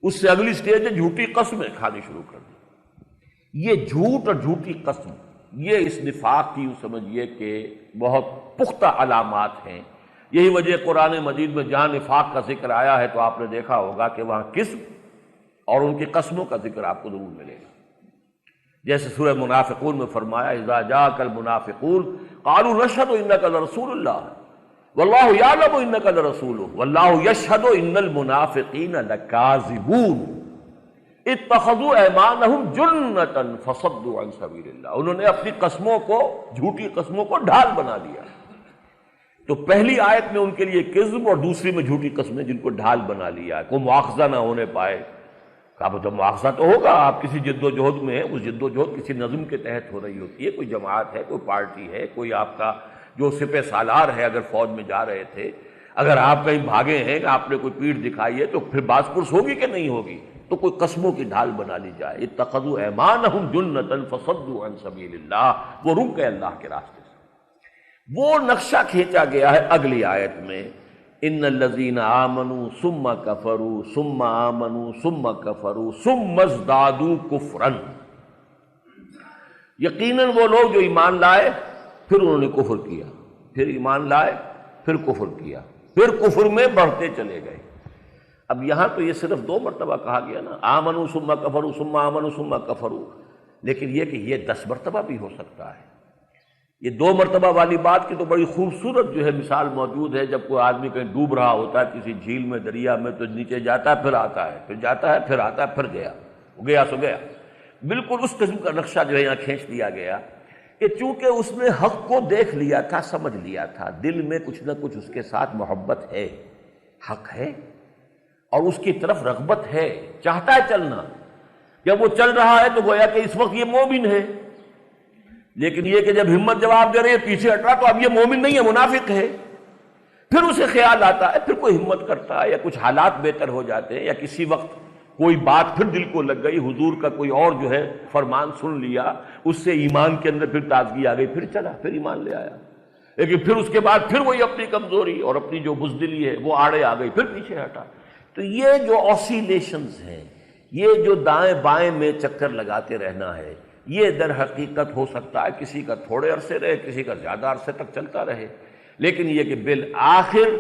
اس سے اگلی سٹیج ہے جھوٹی قسمیں کھانی شروع کر دی۔ یہ جھوٹ اور جھوٹی قسم یہ اس نفاق کی یوں سمجھیے کہ بہت پختہ علامات ہیں۔ یہی وجہ قرآن مجید میں جہاں نفاق کا ذکر آیا ہے تو آپ نے دیکھا ہوگا کہ وہاں قسم اور ان کی قسموں کا ذکر آپ کو ضرور ملے گا۔ جیسے سورہ منافقون میں فرمایا اذا جاءک المنافقون قالوا نشهد انک لرسول اللہ واللہ یعلم انک لرسولہ واللہ یشہد ان المنافقین لکاذبون اتخذوا ایمانہم جنتا فصدوا عن سبیل اللہ، انہوں نے اپنی قسموں کو، جھوٹی قسموں کو ڈھال بنا لیا۔ تو پہلی آیت میں ان کے لیے کذب اور دوسری میں جھوٹی قسمیں جن کو ڈھال بنا لیا، کوئی مواخذہ نہ ہونے پائے۔ کہا تو مواخذہ تو ہوگا، آپ کسی جد و جہد میں ہیں، اس جد و جہد کسی نظم کے تحت ہو رہی ہوتی ہے، کوئی جماعت ہے، کوئی پارٹی ہے، کوئی آپ کا جو سپہ سالار ہے، اگر فوج میں جا رہے تھے، اگر آپ کہیں بھاگے ہیں کہ آپ نے کوئی پیٹھ دکھائی ہے تو پھر باز پرس ہوگی کہ نہیں ہوگی؟ تو کوئی قسموں کی ڈھال بنا لی جائے۔ اتخذوا ایمانہم جنتا فصدوا عن سبیل اللہ، وہ رک گئے اللہ کے راستے سے۔ وہ نقشہ کھینچا گیا ہے اگلی آیت میں، ان الذین آمنوا ثم کفروا ثم آمنوا ثم کفروا ثم ازدادوا کفرا، یقیناً وہ لوگ جو ایمان لائے پھر انہوں نے کفر کیا، پھر ایمان لائے پھر کفر کیا، پھر کفر میں بڑھتے چلے گئے۔ اب یہاں تو یہ صرف 2 مرتبہ کہا گیا نا، آمنوا ثم کفروا ثم آمنوا ثم کفروا، لیکن یہ کہ یہ 10 مرتبہ بھی ہو سکتا ہے۔ یہ 2 مرتبہ والی بات کی تو بڑی خوبصورت جو ہے مثال موجود ہے، جب کوئی آدمی کہیں ڈوب رہا ہوتا ہے کسی جھیل میں، دریا میں، تو نیچے جاتا ہے پھر آتا ہے، پھر جاتا ہے پھر آتا ہے، پھر گیا، وہ گیا سو گیا۔ بالکل اس قسم کا نقشہ جو ہے یہاں کھینچ دیا گیا کہ چونکہ اس نے حق کو دیکھ لیا تھا، سمجھ لیا تھا، دل میں کچھ نہ کچھ اس کے ساتھ محبت ہے، حق ہے اور اس کی طرف رغبت ہے، چاہتا ہے چلنا۔ جب وہ چل رہا ہے تو گویا کہ اس وقت یہ مومن ہے، لیکن یہ کہ جب ہمت جواب دے رہی ہے پیچھے ہٹ رہا تو اب یہ مومن نہیں ہے، منافق ہے۔ پھر اسے خیال آتا ہے، پھر کوئی ہمت کرتا ہے، یا کچھ حالات بہتر ہو جاتے ہیں، یا کسی وقت کوئی بات پھر دل کو لگ گئی، حضور کا کوئی اور جو ہے فرمان سن لیا، اس سے ایمان کے اندر پھر تازگی آ گئی، پھر چلا، پھر ایمان لے آیا۔ لیکن پھر اس کے بعد پھر وہی اپنی کمزوری اور اپنی جو بزدلی ہے وہ آڑے آ گئی، پھر پیچھے ہٹا۔ تو یہ جو آسیلیشنز ہیں، یہ جو دائیں بائیں میں چکر لگاتے رہنا ہے، یہ در حقیقت ہو سکتا ہے کسی کا تھوڑے عرصے رہے، کسی کا زیادہ عرصے تک چلتا رہے، لیکن یہ کہ بالآخر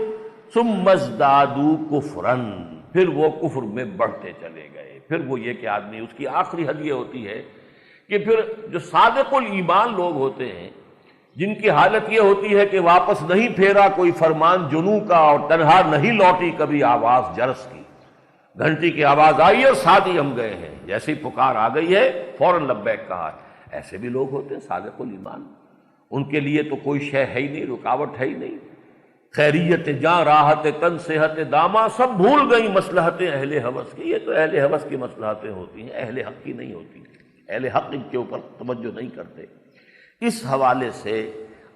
ثم ازدادوا کفرا، پھر وہ کفر میں بڑھتے چلے گئے۔ پھر وہ یہ کہ آدمی، اس کی آخری حد یہ ہوتی ہے کہ پھر جو صادق الایمان لوگ ہوتے ہیں، جن کی حالت یہ ہوتی ہے کہ واپس نہیں پھیرا کوئی فرمان جنوں کا اور تنہا نہیں لوٹی کبھی آواز جرس کی، گھنٹی کی آواز آئی اور ساتھ ہی ہم گئے ہیں، جیسی پکار آ گئی ہے فوراً لبیک کہا۔ ایسے بھی لوگ ہوتے ہیں صادق الایمان، ان کے لیے تو کوئی شے ہے ہی نہیں، رکاوٹ ہے ہی نہیں، خیریت جاں راحت تن صحت داماں سب بھول گئی مصلحتیں اہل ہوس کی۔ یہ تو اہل ہوس کی مصلحتیں ہوتی ہیں، اہل حق کی نہیں ہوتی، اہل حق ان کے اوپر توجہ نہیں کرتے۔ اس حوالے سے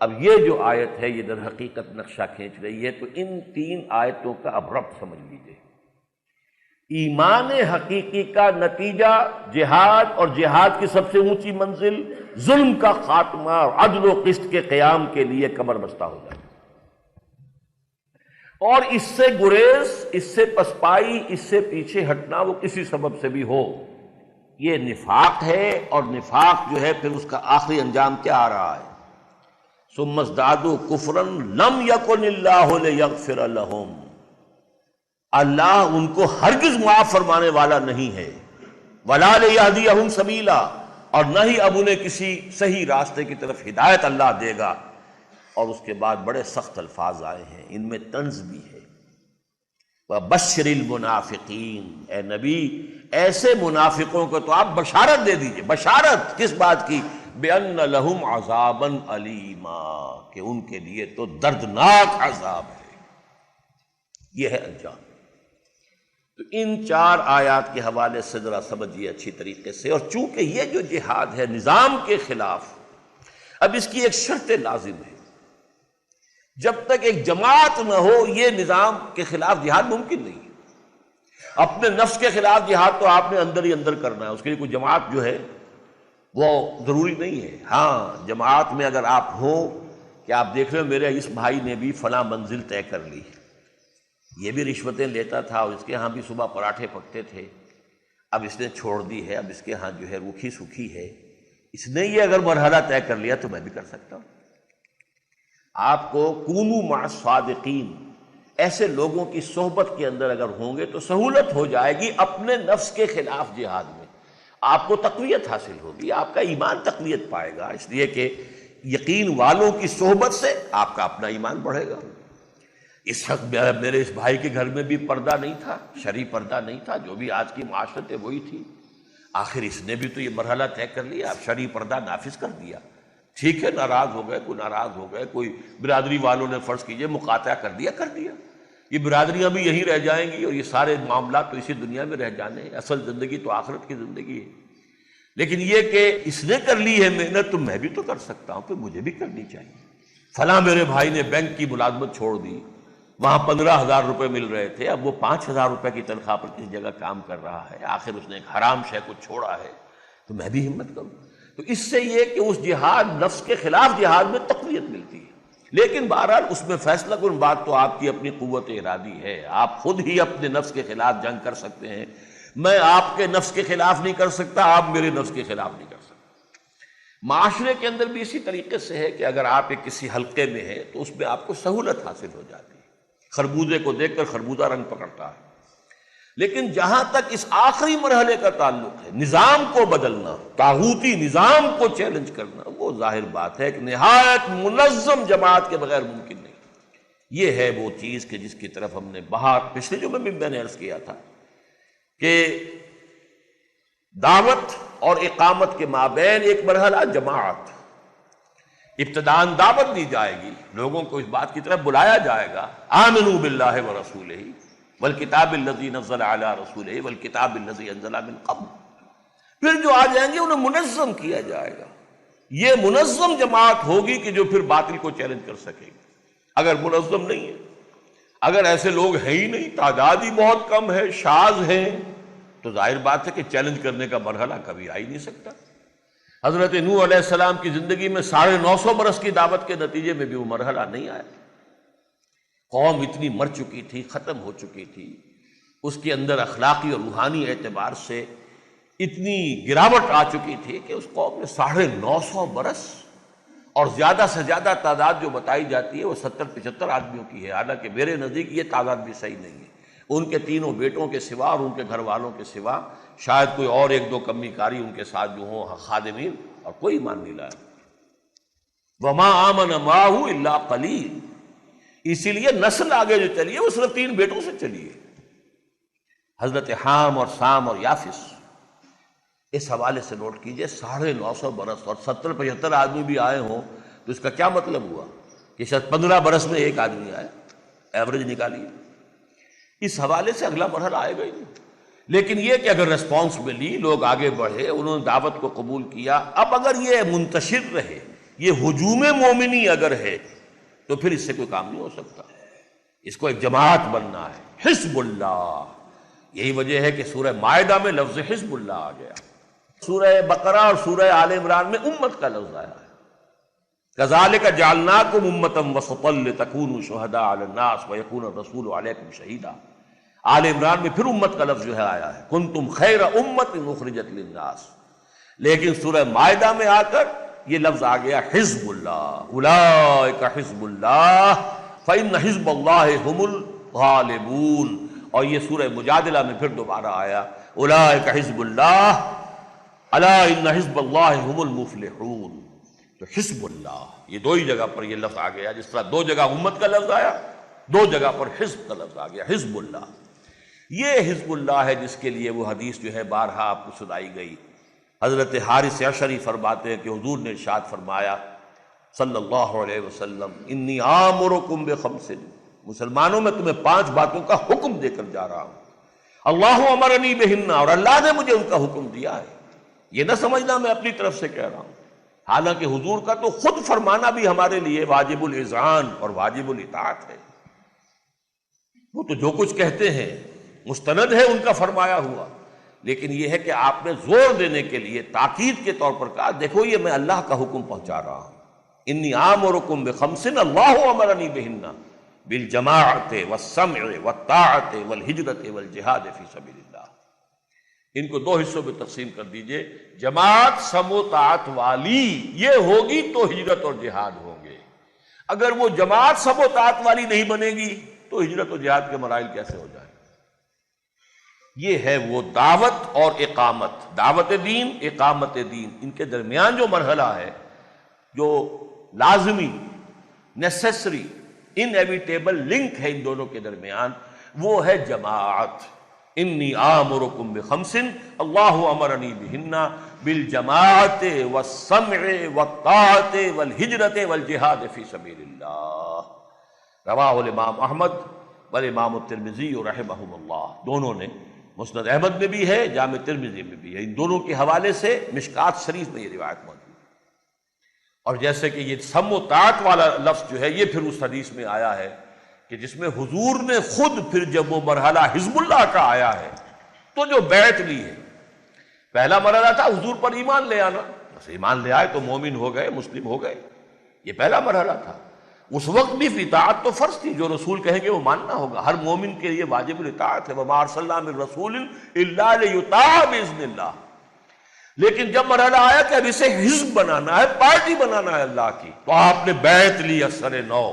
اب یہ جو آیت ہے یہ در حقیقت نقشہ کھینچ رہی ہے۔ تو ان 3 آیتوں کا اب ربط سمجھ لیجیے۔ ایمان حقیقی کا نتیجہ جہاد، اور جہاد کی سب سے اونچی منزل ظلم کا خاتمہ اور عدل و قسط کے قیام کے لیے کمر بستہ ہو جائے، اور اس سے گریز، اس سے پسپائی، اس سے پیچھے ہٹنا وہ کسی سبب سے بھی ہو، یہ نفاق ہے۔ اور نفاق جو ہے پھر اس کا آخری انجام کیا آ رہا ہے؟ ثم ازدادوا کفرا لم یکن اللہ لیغفر لہم، اللہ ان کو ہرگز معاف فرمانے والا نہیں ہے، ولا لیہدیہم سبیلا، اور نہ ہی اب انہیں کسی صحیح راستے کی طرف ہدایت اللہ دے گا۔ اور اس کے بعد بڑے سخت الفاظ آئے ہیں، ان میں طنز بھی ہے۔ وَبَشِّرِ الْمُنَافِقِينَ، اے نبی ایسے منافقوں کو تو آپ بشارت دے دیجئے۔ بشارت کس بات کی؟ بِأَنَّ لَهُمْ عَذَابًا أَلِيمًا، کہ ان کے لیے تو دردناک عذاب ہے۔ یہ ہے انجام۔ تو ان 4 آیات کے حوالے سے ذرا سمجھیے اچھی طریقے سے۔ اور چونکہ یہ جو جہاد ہے نظام کے خلاف، اب اس کی ایک شرط لازم ہے، جب تک ایک جماعت نہ ہو یہ نظام کے خلاف جہاد ممکن نہیں ہے۔ اپنے نفس کے خلاف جہاد تو آپ نے اندر ہی اندر کرنا ہے، اس کے لیے کوئی جماعت جو ہے وہ ضروری نہیں ہے۔ ہاں جماعت میں اگر آپ ہوں کہ آپ دیکھ رہے ہو میرے اس بھائی نے بھی فلاں منزل طے کر لی، یہ بھی رشوتیں لیتا تھا اور اس کے ہاں بھی صبح پراٹھے پکتے تھے، اب اس نے چھوڑ دی ہے، اب اس کے ہاں جو ہے روکھی سوکھی ہے، اس نے یہ اگر مرحلہ طے کر لیا تو میں بھی کر سکتا ہوں۔ آپ کو کونوا مع الصادقین، ایسے لوگوں کی صحبت کے اندر اگر ہوں گے تو سہولت ہو جائے گی اپنے نفس کے خلاف جہاد میں، آپ کو تقویت حاصل ہوگی، آپ کا ایمان تقویت پائے گا، اس لیے کہ یقین والوں کی صحبت سے آپ کا اپنا ایمان بڑھے گا۔ اس وقت میرے اس بھائی کے گھر میں بھی پردہ نہیں تھا، شرعی پردہ نہیں تھا، جو بھی آج کی معاشرت ہے وہی تھی، آخر اس نے بھی تو یہ مرحلہ طے کر لیا، اب شرعی پردہ نافذ کر دیا، ٹھیک ہے ناراض ہو گئے، کوئی ناراض ہو گئے، کوئی برادری والوں نے فرض کیجئے مقاطعہ کر دیا، یہ برادریاں بھی یہیں رہ جائیں گی اور یہ سارے معاملات تو اسی دنیا میں رہ جانے ہیں، اصل زندگی تو آخرت کی زندگی ہے۔ لیکن یہ کہ اس نے کر لی ہے محنت تو میں بھی تو کر سکتا ہوں، پھر مجھے بھی کرنی چاہیے۔ فلاں میرے بھائی نے بینک کی ملازمت چھوڑ دی، وہاں 15,000 روپے مل رہے تھے، اب وہ 5,000 روپے کی تنخواہ پر کسی جگہ کام کر رہا ہے، آخر اس نے ایک حرام شے کو چھوڑا ہے، تو میں بھی ہمت کروں۔ تو اس سے یہ کہ اس جہاد، نفس کے خلاف جہاد میں تقویت ملتی ہے۔ لیکن بہرحال اس میں فیصلہ کن بات تو آپ کی اپنی قوت ارادی ہے، آپ خود ہی اپنے نفس کے خلاف جنگ کر سکتے ہیں، میں آپ کے نفس کے خلاف نہیں کر سکتا، آپ میرے نفس کے خلاف نہیں کر سکتے۔ معاشرے کے اندر بھی اسی طریقے سے ہے کہ اگر آپ ایک کسی حلقے میں ہیں تو اس میں آپ کو سہولت حاصل ہو جاتی ہے، خربوزے کو دیکھ کر خربوزہ رنگ پکڑتا ہے۔ لیکن جہاں تک اس آخری مرحلے کا تعلق ہے، نظام کو بدلنا، طاغوتی نظام کو چیلنج کرنا، وہ ظاہر بات ہے کہ نہایت منظم جماعت کے بغیر ممکن نہیں۔ یہ ہے وہ چیز کہ جس کی طرف ہم نے پچھلے جمعے میں میں نے عرض کیا تھا کہ دعوت اور اقامت کے مابین ایک مرحلہ جماعت، ابتداءً دعوت دی جائے گی، لوگوں کو اس بات کی طرف بلایا جائے گا، آمنوا باللہ ورسولہ والکتاب الذی نزل علی رسولہ والکتاب الذی انزل من قبل، پھر جو آ جائیں گے انہیں منظم کیا جائے گا۔ یہ منظم جماعت ہوگی کہ جو پھر باطل کو چیلنج کر سکے گی۔ اگر منظم نہیں ہے، اگر ایسے لوگ ہیں ہی نہیں، تعداد ہی بہت کم ہے، شاذ ہیں، تو ظاہر بات ہے کہ چیلنج کرنے کا مرحلہ کبھی آ ہی نہیں سکتا۔ حضرت نوح علیہ السلام کی زندگی میں 950 برس کی دعوت کے نتیجے میں بھی وہ مرحلہ نہیں آیا، قوم اتنی مر چکی تھی، ختم ہو چکی تھی، اس کے اندر اخلاقی اور روحانی اعتبار سے اتنی گراوٹ آ چکی تھی کہ اس قوم نے 950 برس، اور زیادہ سے زیادہ تعداد جو بتائی جاتی ہے وہ 70-75 آدمیوں کی ہے، حالانکہ میرے نزدیک یہ تعداد بھی صحیح نہیں ہے، ان کے تینوں بیٹوں کے سوا اور ان کے گھر والوں کے سوا شاید کوئی اور 1-2 کمی کاری ان کے ساتھ جو ہوں خادمین، اور کوئی ایمان نہیں لایا۔ وما آمن معه الا قلیل، اسی لیے نسل آگے جو چلی ہے وہ صرف 3 بیٹوں سے چلی ہے، حضرت حام اور سام اور یافس۔ اس حوالے سے نوٹ کیجئے 950 برس اور 70-75 آدمی بھی آئے ہوں تو اس کا کیا مطلب ہوا کہ شاید 15 برس میں 1 آدمی آیا، ایوریج نکالیے۔ اس حوالے سے اگلا مرحلہ آئے گا ہی نہیں۔ لیکن یہ کہ اگر ریسپانس ملی، لوگ آگے بڑھے، انہوں نے دعوت کو قبول کیا، اب اگر یہ منتشر رہے، یہ ہجوم مومنی اگر ہے تو پھر اس سے کوئی کام نہیں ہو سکتا، اس کو ایک جماعت بننا ہے، حزب اللہ۔ یہی وجہ ہے کہ سورہ مائدہ میں لفظ حزب اللہ آ گیا، سورہ بقرہ اور سورہ آل عمران میں امت کا لفظ آیا ہے، کذالک جعلناکم امۃ وسطا لتکونوا شہداء علی الناس ویکون الرسول علیکم شہیدا۔ آل عمران میں پھر امت کا لفظ جو ہے آیا ہے، کنتم خیر امۃ اخرجت للناس، لیکن سورہ مائدہ میں آ کر یہ لفظ آ گیا حزب اللہ، اولئک حزب اللہ فإن حزب اللہ هم الغالبون، اور یہ سورہ مجادلہ میں پھر دوبارہ آیا اولئک حزب اللہ الا ان حزب اللہ هم المفلحون۔ تو حزب اللہ، یہ 2 ہی جگہ پر یہ لفظ آ گیا، جس طرح 2 جگہ امت کا لفظ آیا، 2 جگہ پر حزب کا لفظ آ گیا، حزب اللہ۔ یہ حزب اللہ ہے جس کے لیے وہ حدیث جو ہے بارہا آپ کو سنائی گئی، حضرت حارث اشعری فرماتے ہیں کہ حضور نے ارشاد فرمایا صلی اللہ علیہ وسلم، انی آمرکم بخمس، مسلمانوں میں تمہیں 5 باتوں کا حکم دے کر جا رہا ہوں، اللہ امرنی بہن، اور اللہ نے مجھے ان کا حکم دیا ہے، یہ نہ سمجھنا میں اپنی طرف سے کہہ رہا ہوں، حالانکہ حضور کا تو خود فرمانا بھی ہمارے لیے واجب الاذعان اور واجب الاطاعت ہے، وہ تو جو کچھ کہتے ہیں مستند ہے ان کا فرمایا ہوا، لیکن یہ ہے کہ آپ نے زور دینے کے لیے تاکید کے طور پر کہا دیکھو یہ میں اللہ کا حکم پہنچا رہا ہوں، انی آمرکم بخمس اللہ امرنی بہن بالجماعت والسمع والطاعت والہجرت والجہاد فی سبیل اللہ۔ ان کو دو حصوں میں تقسیم کر دیجئے، جماعت سم و طاعت والی یہ ہوگی تو ہجرت اور جہاد ہوں گے، اگر وہ جماعت سم و طاعت والی نہیں بنے گی تو ہجرت و جہاد کے مراحل کیسے ہو جائیں؟ یہ ہے وہ دعوت اور اقامت، دعوت دین، اقامت دین، ان کے درمیان جو مرحلہ ہے، جو لازمی، نیسیسری، انیویٹیبل لنک ہے ان دونوں کے درمیان، وہ ہے جماعت۔ انی آمرکم بخمس اللہ امرنی بہن بالجماعت والسمع والطاعت والہجرت والجہاد فی سبیل اللہ، رواہ الامام احمد والامام الترمذی رحمہم اللہ۔ دونوں نے، مسند احمد میں بھی ہے، جامع ترمذی میں بھی ہے، ان دونوں کے حوالے سے مشکات شریف میں یہ روایت موجود ہے۔ اور جیسے کہ یہ سم و طاعت والا لفظ جو ہے یہ پھر اس حدیث میں آیا ہے کہ جس میں حضور نے خود پھر جب وہ مرحلہ حزب اللہ کا آیا ہے تو جو بیعت لی ہے، پہلا مرحلہ تھا حضور پر ایمان لے آنا، بس ایمان لے آئے تو مومن ہو گئے، مسلم ہو گئے، یہ پہلا مرحلہ تھا۔ اس وقت بھی اطاعت تو فرض تھی، جو رسول کہیں گے وہ ماننا ہوگا، ہر مومن کے لیے واجب الاطاعت ہے، وما ارسلنا من رسول الا لیطاع باذن اللہ۔ لیکن جب مرحلہ آیا کہ اب اسے حزب بنانا ہے، پارٹی بنانا ہے اللہ کی، تو آپ نے بیعت لی اثر نو۔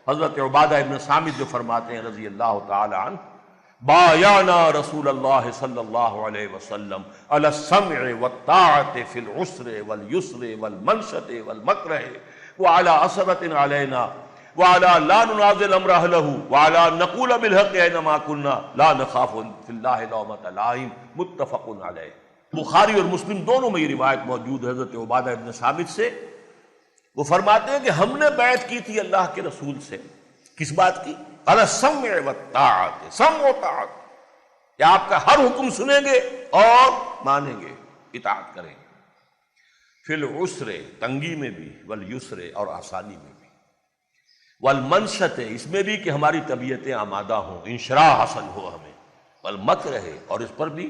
حضرت عبادہ ابن صامت جو فرماتے ہیں رضی اللہ تعالی عنہ، بایعنا رسول اللہ صلی اللہ علیہ وسلم علی السمع والطاعت فی العسر والیسر والمنشط والمکرہ وعلی اثرۃ علینا وعلی لا ننازل امر اہلہ وعلی ان نقول بالحق اینما کنا لا نخاف فی اللہ لومۃ لائم، متفق علیہ۔ بخاری اور مسلم دونوں میں یہ روایت موجود ہے حضرت عبادہ ابن صامت سے۔ وہ فرماتے ہیں کہ ہم نے بیعت کی تھی اللہ کے رسول سے، کس بات کی؟ علی السمع والطاعت، سمع و طاعت، کہ آپ کا ہر حکم سنیں گے اور مانیں گے، اطاعت کریں گے، فی العسر، تنگی میں بھی، والیسر، اور آسانی میں بھی، والمنشط، اس میں بھی کہ ہماری طبیعتیں آمادہ ہوں، انشراح حاصل ہو ہمیں، والمکرہ، اور اس پر بھی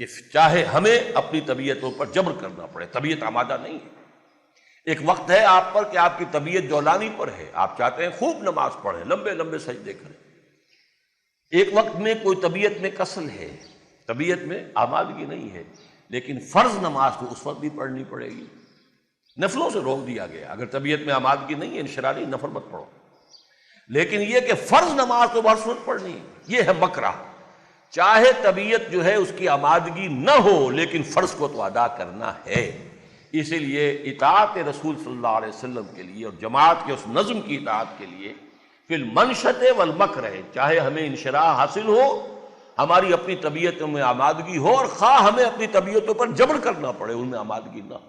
کہ چاہے ہمیں اپنی طبیعتوں پر جبر کرنا پڑے، طبیعت آمادہ نہیں ہے۔ ایک وقت ہے آپ پر کہ آپ کی طبیعت جولانی پر ہے، آپ چاہتے ہیں خوب نماز پڑھیں، لمبے لمبے سجدے کریں۔ ایک وقت میں کوئی طبیعت میں کسل ہے، طبیعت میں آمادگی نہیں ہے، لیکن فرض نماز تو اس وقت بھی پڑھنی پڑے گی، نفلوں سے روک دیا گیا۔ اگر طبیعت میں آمادگی نہیں ہے، انشرالی، نفل مت پڑھو، لیکن یہ کہ فرض نماز تو ہر وقت پڑھنی ہے، یہ ہے مکرہ۔ چاہے طبیعت جو ہے اس کی آمادگی نہ ہو، لیکن فرض کو تو ادا کرنا ہے۔ اسی لیے اطاعت رسول صلی اللہ علیہ وسلم کے لیے اور جماعت کے اس نظم کی اطاعت کے لیے فی المنشط والمکرہ، چاہے ہمیں انشراح حاصل ہو، ہماری اپنی طبیعتوں میں آمادگی ہو، اور خواہ ہمیں اپنی طبیعتوں پر جبر کرنا پڑے، ان میں آمادگی نہ ہو،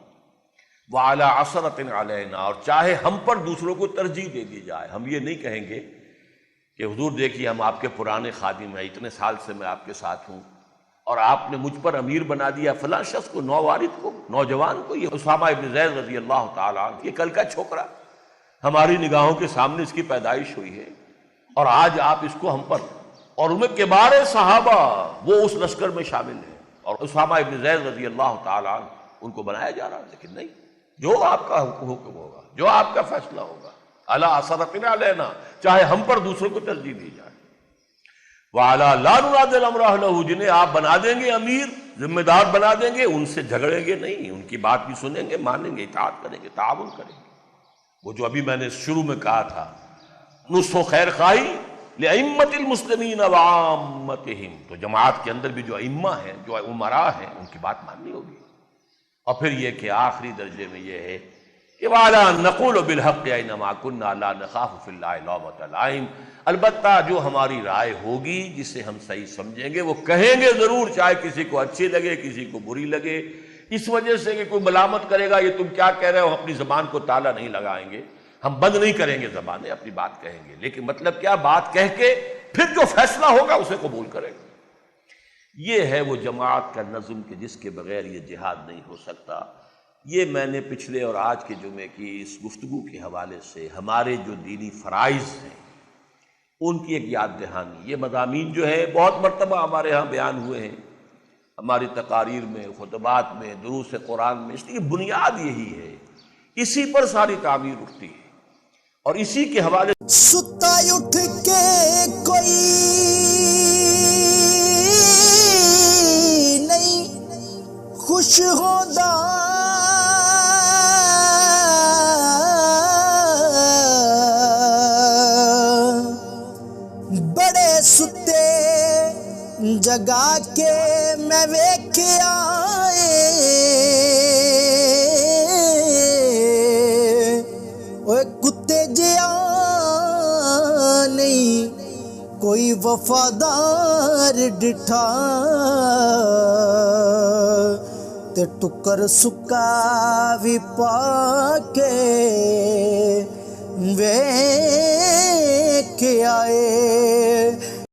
وعلی اثرۃ علینا، اور چاہے ہم پر دوسروں کو ترجیح دے دی جائے۔ ہم یہ نہیں کہیں گے کہ حضور دیکھیے ہم آپ کے پرانے خادم ہیں، اتنے سال سے میں آپ کے ساتھ ہوں، اور آپ نے مجھ پر امیر بنا دیا فلاں شخص کو، نووارد کو، نوجوان کو، یہ اسامہ ابن زید رضی اللہ تعالیٰ عنہ، یہ کل کا چھوکرا، ہماری نگاہوں کے سامنے اس کی پیدائش ہوئی ہے، اور آج آپ اس کو ہم پر، اور ان میں کبار صحابہ وہ اس لشکر میں شامل ہیں، اور اسامہ ابن زید رضی اللہ تعالیٰ عنہ ان کو بنایا جا رہا، لیکن نہیں، جو آپ کا حکم ہوگا، جو آپ کا فیصلہ ہوگا، علی اثرۃ علینا، چاہے ہم پر دوسروں کو ترجیح دی جائے، وَعَلَىٰ لَا نُنَازِلْ أَمْرَ أَهْلَهُ، جنہیں آپ بنا دیں گے امیر، ذمہ دار بنا دیں گے، ان سے جھگڑیں گے نہیں، ان کی بات بھی سنیں گے، مانیں گے، اطاعت کریں گے، تعاون کریں گے۔ وہ جو ابھی میں نے شروع میں کہا تھا، نصح و خیر خواہی لأئمة المسلمین وعامتہم، تو جماعت کے اندر بھی جو ائمہ ہیں، جو امراء ہیں، ان کی بات ماننی ہوگی۔ اور پھر یہ کہ آخری درجے میں یہ ہے کہ وَعَلَىٰ أَن نَّقُولَ بِالْحَقِّ أَيْنَمَا كُنَّا لَا نَخَافُ فِي اللَّهِ لَوْمَةَ لَائِمٍ، البتہ جو ہماری رائے ہوگی، جسے ہم صحیح سمجھیں گے، وہ کہیں گے ضرور، چاہے کسی کو اچھی لگے، کسی کو بری لگے، اس وجہ سے کہ کوئی ملامت کرے گا یہ تم کیا کہہ رہے ہو، اپنی زبان کو تالا نہیں لگائیں گے، ہم بند نہیں کریں گے زبانیں، اپنی بات کہیں گے، لیکن مطلب کیا، بات کہہ کے پھر جو فیصلہ ہوگا اسے قبول کریں گے۔ یہ ہے وہ جماعت کا نظم کہ جس کے بغیر یہ جہاد نہیں ہو سکتا۔ یہ میں نے پچھلے اور آج کے جمعے کی اس گفتگو کے حوالے سے ہمارے جو دینی فرائض ہیں ان کی ایک یاد دہانی، یہ مضامین جو ہے بہت مرتبہ ہمارے ہاں بیان ہوئے ہیں، ہماری تقاریر میں، خطبات میں، دروس قرآن میں، اس لیے بنیاد یہی ہے، اسی پر ساری تعمیر اٹھتی ہے، اور اسی کے حوالے ستا اٹھ کے کوئی نہیں خوش ہوندا بڑے ستے جگا کے میں ویکھیا اوے کتے جیا نہیں کوئی وفادار ڈٹھا تے ٹکر سکا بھی پا کے